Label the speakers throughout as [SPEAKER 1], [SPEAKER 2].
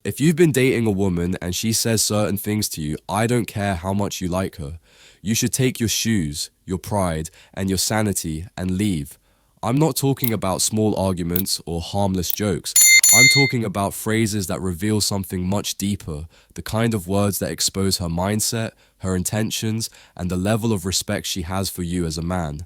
[SPEAKER 1] If you've been dating a woman and she says certain things to you, I don't care how much you like her. You should take your shoes, your pride, and your sanity and leave. I'm not talking about small arguments or harmless jokes. I'm talking about phrases that reveal something much deeper, the kind of words that expose her mindset, her intentions, and the level of respect she has for you as a man.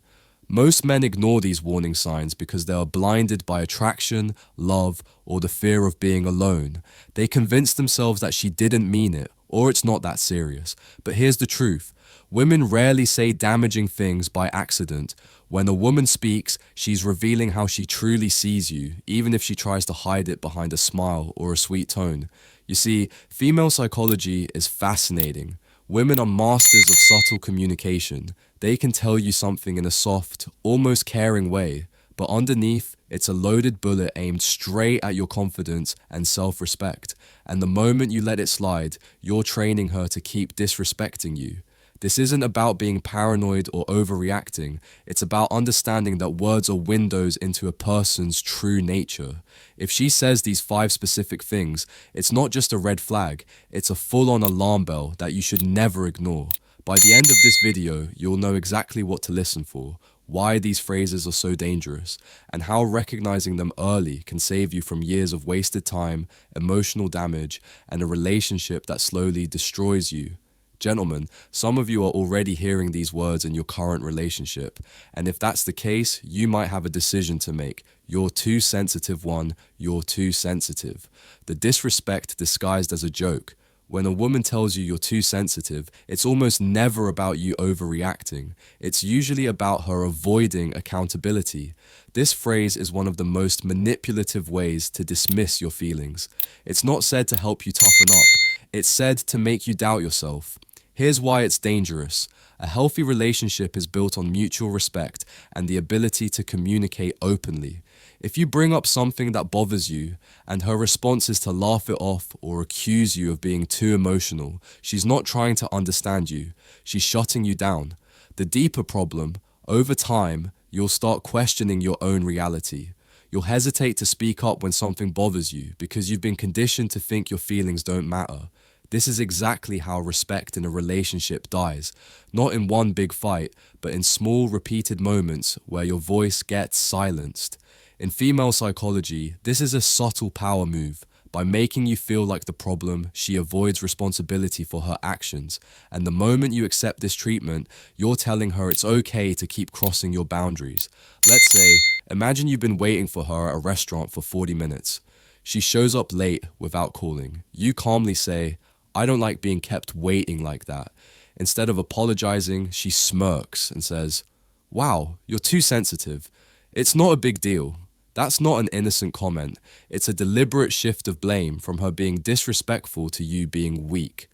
[SPEAKER 1] Most men ignore these warning signs because they are blinded by attraction, love, or the fear of being alone. They convince themselves that she didn't mean it, or it's not that serious. But here's the truth. Women rarely say damaging things by accident. When a woman speaks, she's revealing how she truly sees you, even if she tries to hide it behind a smile or a sweet tone. You see, female psychology is fascinating. Women are masters of subtle communication. They can tell you something in a soft, almost caring way, but underneath, it's a loaded bullet aimed straight at your confidence and self-respect. And the moment you let it slide, you're training her to keep disrespecting you. This isn't about being paranoid or overreacting. It's about understanding that words are windows into a person's true nature. If she says these 5 specific things, it's not just a red flag, it's a full-on alarm bell that you should never ignore. By the end of this video, you'll know exactly what to listen for, why these phrases are so dangerous, and how recognizing them early can save you from years of wasted time, emotional damage, and a relationship that slowly destroys you. Gentlemen, some of you are already hearing these words in your current relationship, and if that's the case, you might have a decision to make. You're too sensitive one, you're too sensitive. The disrespect disguised as a joke. When a woman tells you you're too sensitive, it's almost never about you overreacting. It's usually about her avoiding accountability. This phrase is one of the most manipulative ways to dismiss your feelings. It's not said to help you toughen up. It's said to make you doubt yourself. Here's why it's dangerous. A healthy relationship is built on mutual respect and the ability to communicate openly. If you bring up something that bothers you and her response is to laugh it off or accuse you of being too emotional, she's not trying to understand you. She's shutting you down. The deeper problem, over time, you'll start questioning your own reality. You'll hesitate to speak up when something bothers you because you've been conditioned to think your feelings don't matter. This is exactly how respect in a relationship dies, not in one big fight, but in small repeated moments where your voice gets silenced. In female psychology, this is a subtle power move. By making you feel like the problem, she avoids responsibility for her actions. And the moment you accept this treatment, you're telling her it's okay to keep crossing your boundaries. Let's say, imagine you've been waiting for her at a restaurant for 40 minutes. She shows up late without calling. You calmly say, I don't like being kept waiting like that. Instead of apologizing, she smirks and says, wow, you're too sensitive. It's not a big deal. That's not an innocent comment. It's a deliberate shift of blame from her being disrespectful to you being weak.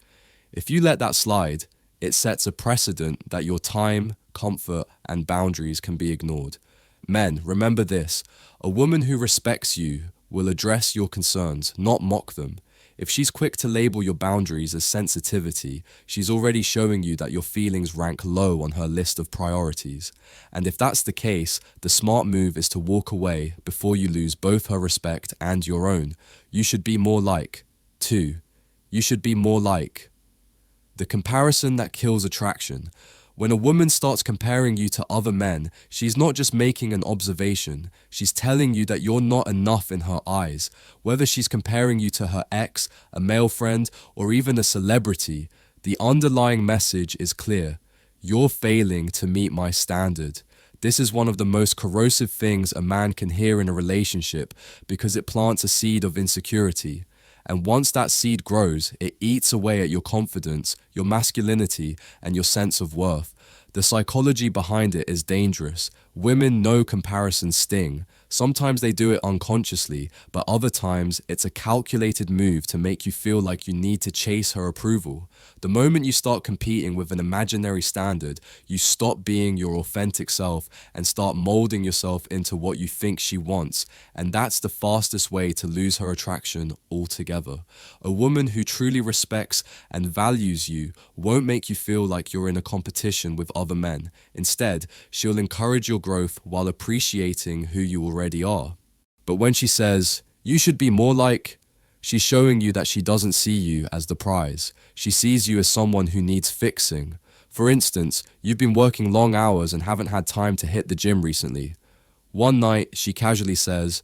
[SPEAKER 1] If you let that slide, it sets a precedent that your time, comfort, and boundaries can be ignored. Men, remember this. A woman who respects you will address your concerns, not mock them. If she's quick to label your boundaries as sensitivity, she's already showing you that your feelings rank low on her list of priorities. And if that's the case, the smart move is to walk away before you lose both her respect and your own. You should be more like. 2. You should be more like. The comparison that kills attraction. When a woman starts comparing you to other men, she's not just making an observation, she's telling you that you're not enough in her eyes. Whether she's comparing you to her ex, a male friend, or even a celebrity, the underlying message is clear. You're failing to meet my standard. This is one of the most corrosive things a man can hear in a relationship because it plants a seed of insecurity. And once that seed grows, it eats away at your confidence, your masculinity, and your sense of worth. The psychology behind it is dangerous. Women know comparisons sting. Sometimes they do it unconsciously, but other times it's a calculated move to make you feel like you need to chase her approval. The moment you start competing with an imaginary standard, you stop being your authentic self and start molding yourself into what you think she wants. And that's the fastest way to lose her attraction altogether. A woman who truly respects and values you won't make you feel like you're in a competition with other men. Instead, she'll encourage your growth while appreciating who you already are. But when she says, you should be more like, She's showing you that she doesn't see you as the prize. She sees you as someone who needs fixing. For instance, you've been working long hours and haven't had time to hit the gym recently. One night, she casually says,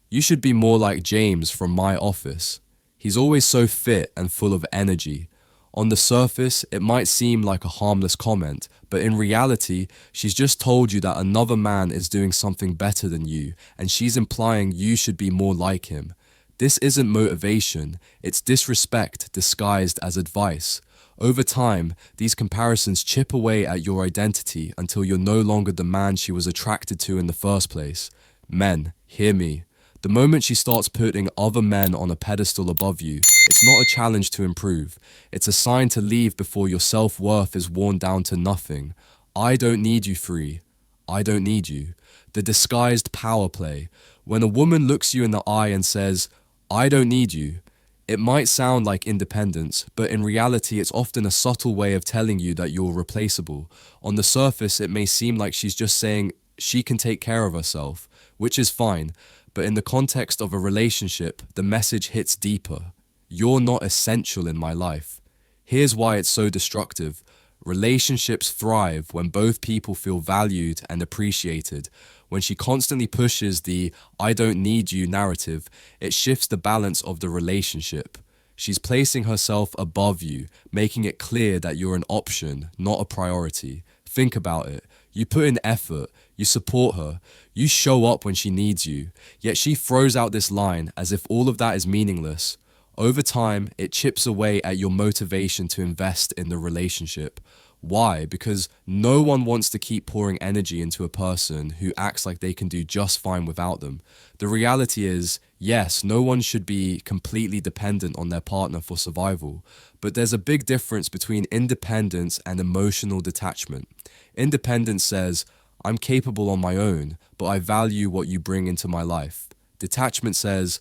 [SPEAKER 1] "You should be more like James from my office. He's always so fit and full of energy." On the surface, it might seem like a harmless comment, but in reality, she's just told you that another man is doing something better than you, and she's implying you should be more like him. This isn't motivation, it's disrespect disguised as advice. Over time, these comparisons chip away at your identity until you're no longer the man she was attracted to in the first place. Men, hear me. The moment she starts putting other men on a pedestal above you, it's not a challenge to improve. It's a sign to leave before your self-worth is worn down to nothing. I don't need you, free. I don't need you. The disguised power play. When a woman looks you in the eye and says, "I don't need you," it might sound like independence, but in reality it's often a subtle way of telling you that you're replaceable. On the surface, it may seem like she's just saying she can take care of herself, which is fine, but in the context of a relationship, the message hits deeper. You're not essential in my life. Here's why it's so destructive. Relationships thrive when both people feel valued and appreciated. When she constantly pushes the "I don't need you" narrative, it shifts the balance of the relationship. She's placing herself above you, making it clear that you're an option, not a priority. Think about it. You put in effort, you support her, you show up when she needs you, yet she throws out this line as if all of that is meaningless. Over time, it chips away at your motivation to invest in the relationship. Why? Because no one wants to keep pouring energy into a person who acts like they can do just fine without them. The reality is, yes, no one should be completely dependent on their partner for survival, but there's a big difference between independence and emotional detachment. Independence says, "I'm capable on my own, but I value what you bring into my life." Detachment says,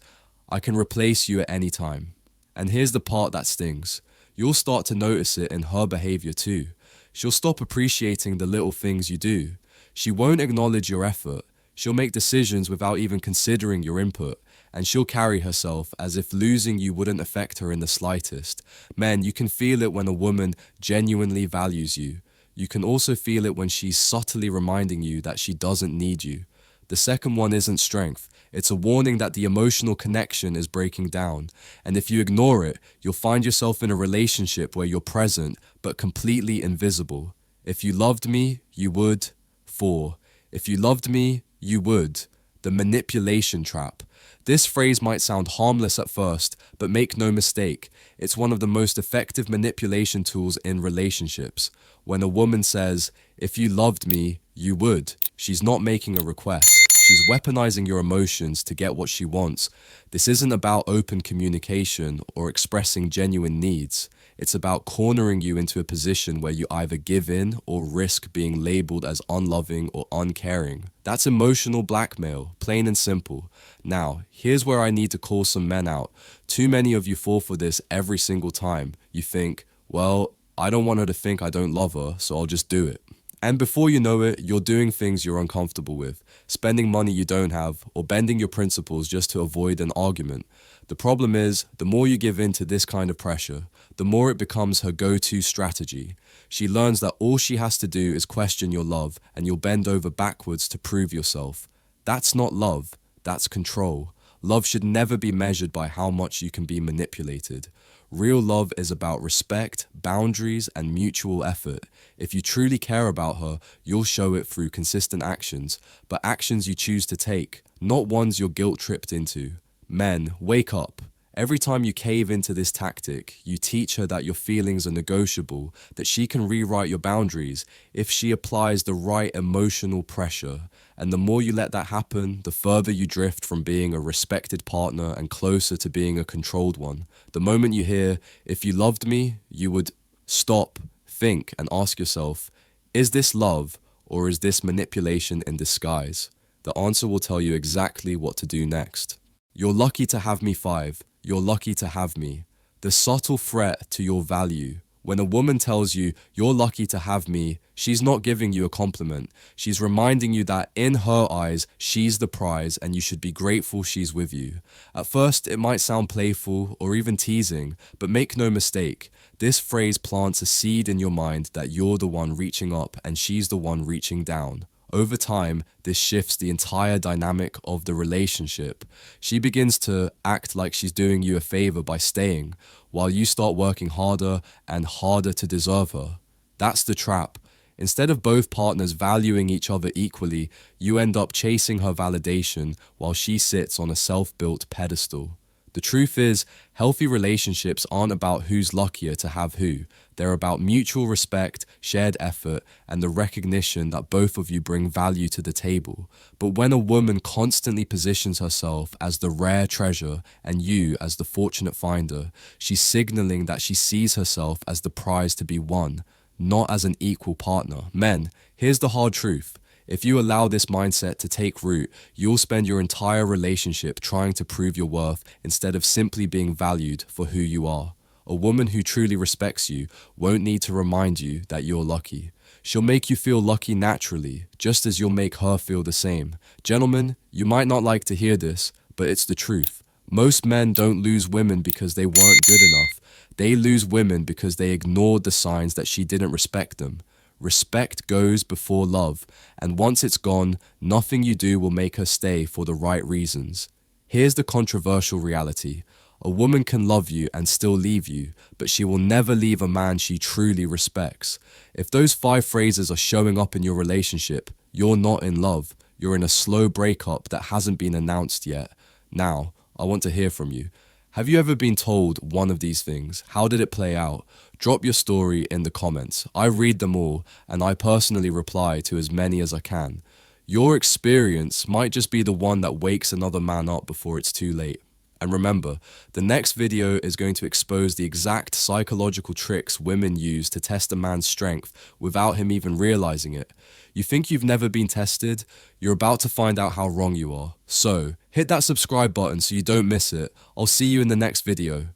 [SPEAKER 1] "I can replace you at any time." And here's the part that stings. You'll start to notice it in her behavior too. She'll stop appreciating the little things you do. She won't acknowledge your effort. She'll make decisions without even considering your input. And she'll carry herself as if losing you wouldn't affect her in the slightest. Men, you can feel it when a woman genuinely values you. You can also feel it when she's subtly reminding you that she doesn't need you. The second one isn't strength. It's a warning that the emotional connection is breaking down. And if you ignore it, you'll find yourself in a relationship where you're present, but completely invisible. If you loved me, you would. 4. If you loved me, you would. The manipulation trap. This phrase might sound harmless at first, but make no mistake, it's one of the most effective manipulation tools in relationships. When a woman says, "If you loved me, you would," she's not making a request. She's weaponizing your emotions to get what she wants. This isn't about open communication or expressing genuine needs. It's about cornering you into a position where you either give in or risk being labeled as unloving or uncaring. That's emotional blackmail, plain and simple. Now, here's where I need to call some men out. Too many of you fall for this every single time. You think, well, I don't want her to think I don't love her, so I'll just do it. And before you know it, you're doing things you're uncomfortable with, spending money you don't have, or bending your principles just to avoid an argument. The problem is, the more you give in to this kind of pressure, the more it becomes her go-to strategy. She learns that all she has to do is question your love, and you'll bend over backwards to prove yourself. That's not love, that's control. Love should never be measured by how much you can be manipulated. Real love is about respect, boundaries, and mutual effort. If you truly care about her, you'll show it through consistent actions, but actions you choose to take, not ones you're guilt-tripped into. Men, wake up. Every time you cave into this tactic, you teach her that your feelings are negotiable, that she can rewrite your boundaries if she applies the right emotional pressure. And the more you let that happen, the further you drift from being a respected partner and closer to being a controlled one. The moment you hear, "If you loved me, you would," stop, think, and ask yourself, is this love or is this manipulation in disguise? The answer will tell you exactly what to do next. You're lucky to have me 5. You're lucky to have me. The subtle threat to your value. When a woman tells you, "You're lucky to have me," she's not giving you a compliment. She's reminding you that in her eyes, she's the prize and you should be grateful she's with you. At first, it might sound playful or even teasing, but make no mistake, this phrase plants a seed in your mind that you're the one reaching up and she's the one reaching down. Over time, this shifts the entire dynamic of the relationship. She begins to act like she's doing you a favor by staying, while you start working harder and harder to deserve her. That's the trap. Instead of both partners valuing each other equally, you end up chasing her validation while she sits on a self-built pedestal. The truth is, healthy relationships aren't about who's luckier to have who. They're about mutual respect, shared effort, and the recognition that both of you bring value to the table. But when a woman constantly positions herself as the rare treasure and you as the fortunate finder, she's signaling that she sees herself as the prize to be won, not as an equal partner. Men, here's the hard truth. If you allow this mindset to take root, you'll spend your entire relationship trying to prove your worth instead of simply being valued for who you are. A woman who truly respects you won't need to remind you that you're lucky. She'll make you feel lucky naturally, just as you'll make her feel the same. Gentlemen, you might not like to hear this, but it's the truth. Most men don't lose women because they weren't good enough. They lose women because they ignored the signs that she didn't respect them. Respect goes before love, and once it's gone, nothing you do will make her stay for the right reasons. Here's the controversial reality. A woman can love you and still leave you, but she will never leave a man she truly respects. If those 5 phrases are showing up in your relationship, you're not in love. You're in a slow breakup that hasn't been announced yet. Now, I want to hear from you. Have you ever been told one of these things? How did it play out? Drop your story in the comments. I read them all, and I personally reply to as many as I can. Your experience might just be the one that wakes another man up before it's too late. And remember, the next video is going to expose the exact psychological tricks women use to test a man's strength without him even realizing it. You think you've never been tested? You're about to find out how wrong you are. So, hit that subscribe button so you don't miss it. I'll see you in the next video.